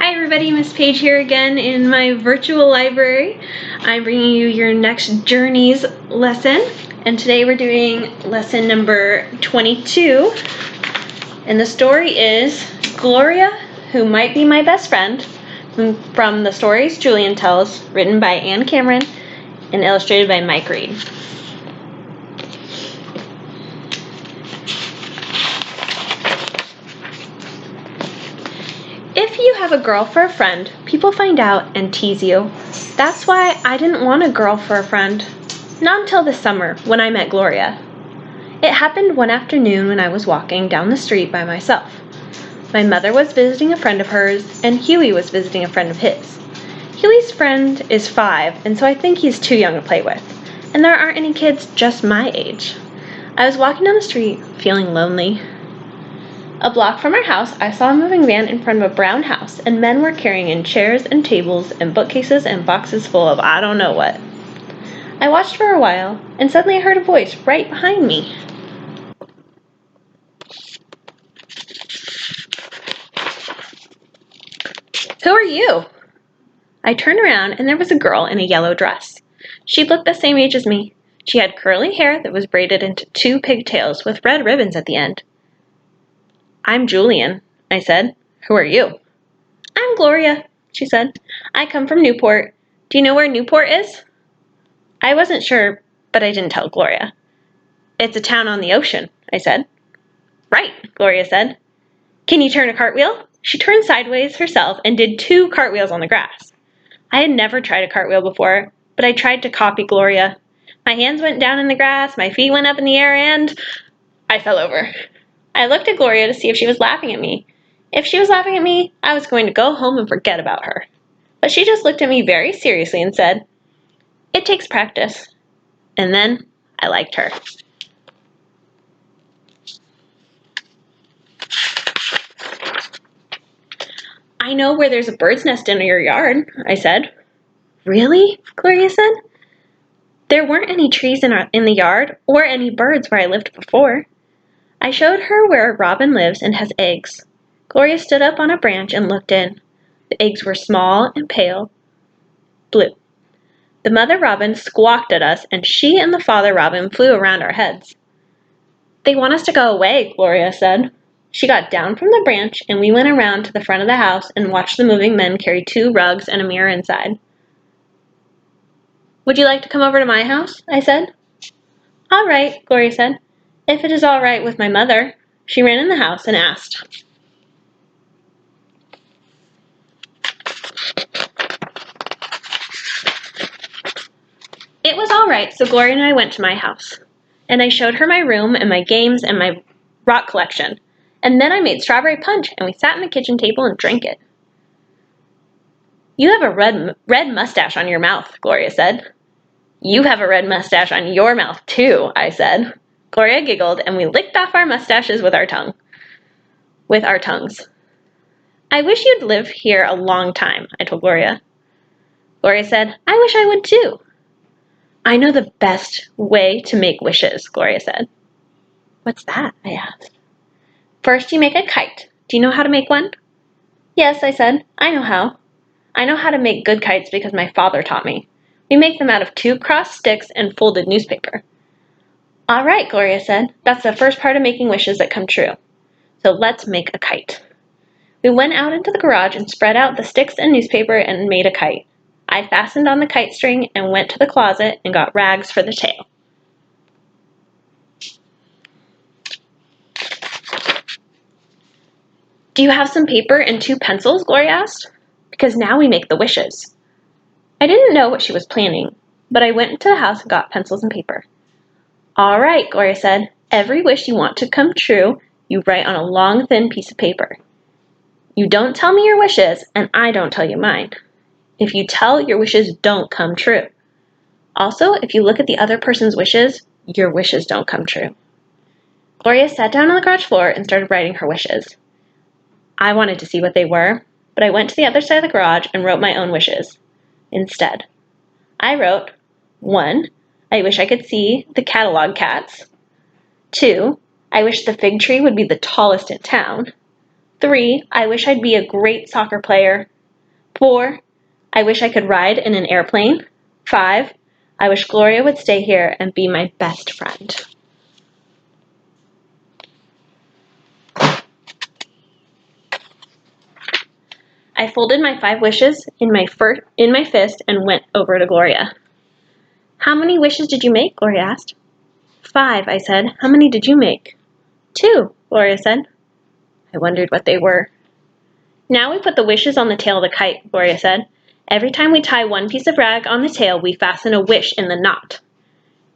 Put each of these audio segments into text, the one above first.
Hi everybody, Miss Paige here again in my virtual library. I'm bringing you your next Journeys lesson, and today we're doing lesson number 22. And the story is Gloria, Who Might Be My Best Friend, from the Stories Julian Tells, written by Anne Cameron and illustrated by Mike Reed. If you have a girl for a friend, people find out and tease you. That's why I didn't want a girl for a friend. Not until this summer, when I met Gloria. It happened one afternoon when I was walking down the street by myself. My mother was visiting a friend of hers, and Huey was visiting a friend of his. Huey's friend is 5, and so I think he's too young to play with. And there aren't any kids just my age. I was walking down the street, feeling lonely. A block from our house, I saw a moving van in front of a brown house, and men were carrying in chairs and tables and bookcases and boxes full of I don't know what. I watched for a while, and suddenly I heard a voice right behind me. Who are you? I turned around, and there was a girl in a yellow dress. She looked the same age as me. She had curly hair that was braided into 2 pigtails with red ribbons at the end. I'm Julian, I said. Who are you? I'm Gloria, she said. I come from Newport. Do you know where Newport is? I wasn't sure, but I didn't tell Gloria. It's a town on the ocean, I said. Right, Gloria said. Can you turn a cartwheel? She turned sideways herself and did 2 cartwheels on the grass. I had never tried a cartwheel before, but I tried to copy Gloria. My hands went down in the grass, my feet went up in the air, and I fell over. I looked at Gloria to see if she was laughing at me. If she was laughing at me, I was going to go home and forget about her. But she just looked at me very seriously and said, It takes practice. And then I liked her. I know where there's a bird's nest in your yard, I said. Really? Gloria said. There weren't any trees in the yard or any birds where I lived before. I showed her where a robin lives and has eggs. Gloria stood up on a branch and looked in. The eggs were small and pale blue. The mother robin squawked at us, and she and the father robin flew around our heads. They want us to go away, Gloria said. She got down from the branch, and we went around to the front of the house and watched the moving men carry 2 rugs and a mirror inside. Would you like to come over to my house? I said. All right, Gloria said. If it is all right with my mother. She ran in the house and asked. It was all right, so Gloria and I went to my house. And I showed her my room and my games and my rock collection. And then I made strawberry punch, and we sat in the kitchen table and drank it. You have a red mustache on your mouth, Gloria said. You have a red mustache on your mouth, too, I said. Gloria giggled, and we licked off our mustaches with our tongues. I wish you'd live here a long time, I told Gloria. Gloria said, I wish I would too. I know the best way to make wishes, Gloria said. What's that? I asked. First, you make a kite. Do you know how to make one? Yes, I said. I know how. I know how to make good kites because my father taught me. We make them out of 2 crossed sticks and folded newspaper. All right, Gloria said. That's the first part of making wishes that come true. So let's make a kite. We went out into the garage and spread out the sticks and newspaper and made a kite. I fastened on the kite string and went to the closet and got rags for the tail. Do you have some paper and 2 pencils? Gloria asked. Because now we make the wishes. I didn't know what she was planning, but I went into the house and got pencils and paper. All right, Gloria said. Every wish you want to come true, you write on a long, thin piece of paper. You don't tell me your wishes, and I don't tell you mine. If you tell, your wishes don't come true. Also, if you look at the other person's wishes, your wishes don't come true. Gloria sat down on the garage floor and started writing her wishes. I wanted to see what they were, but I went to the other side of the garage and wrote my own wishes instead. I wrote, 1. I wish I could see the catalog cats. 2. I wish the fig tree would be the tallest in town. 3. I wish I'd be a great soccer player. 4, I wish I could ride in an airplane. 5, I wish Gloria would stay here and be my best friend. I folded my 5 wishes in my fist and went over to Gloria. How many wishes did you make? Gloria asked. 5, I said. How many did you make? 2, Gloria said. I wondered what they were. Now we put the wishes on the tail of the kite, Gloria said. Every time we tie one piece of rag on the tail, we fasten a wish in the knot.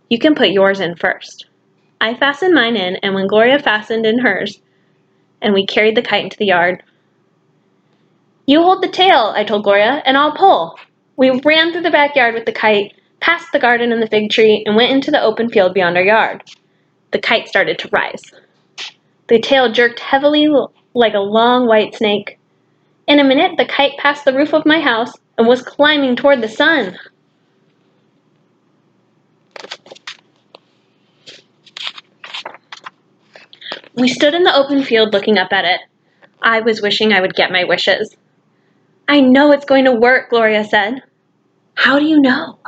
You can put yours in first. I fastened mine in, and when Gloria fastened in hers, and we carried the kite into the yard. You hold the tail, I told Gloria, and I'll pull. We ran through the backyard with the kite, past the garden and the fig tree, and went into the open field beyond our yard. The kite started to rise. The tail jerked heavily like a long white snake. In a minute, the kite passed the roof of my house and was climbing toward the sun. We stood in the open field looking up at it. I was wishing I would get my wishes. I know it's going to work, Gloria said. How do you know?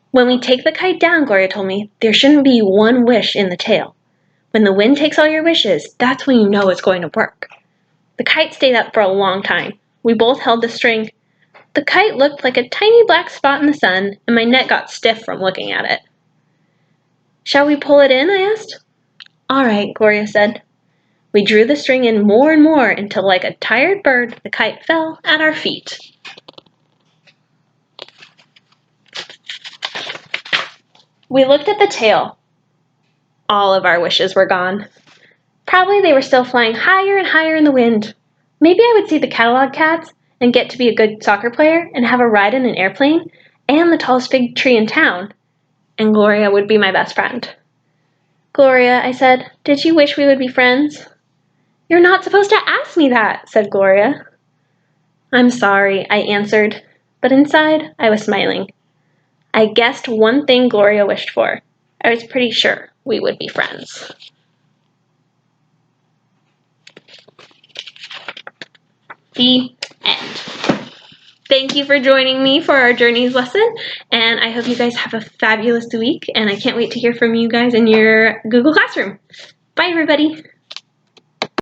When we take the kite down, Gloria told me, there shouldn't be one wish in the tail. When the wind takes all your wishes, that's when you know it's going to work. The kite stayed up for a long time. We both held the string. The kite looked like a tiny black spot in the sun, and my neck got stiff from looking at it. Shall we pull it in? I asked. All right, Gloria said. We drew the string in more and more until, like a tired bird, the kite fell at our feet. We looked at the tail. All of our wishes were gone. Probably they were still flying higher and higher in the wind. Maybe I would see the Catalog cats and get to be a good soccer player and have a ride in an airplane and the tallest fig tree in town. And Gloria would be my best friend. Gloria, I said, did you wish we would be friends? You're not supposed to ask me that, said Gloria. I'm sorry, I answered, but inside I was smiling. I guessed one thing Gloria wished for. I was pretty sure we would be friends. The end. Thank you for joining me for our Journeys lesson, and I hope you guys have a fabulous week, and I can't wait to hear from you guys in your Google Classroom. Bye, everybody.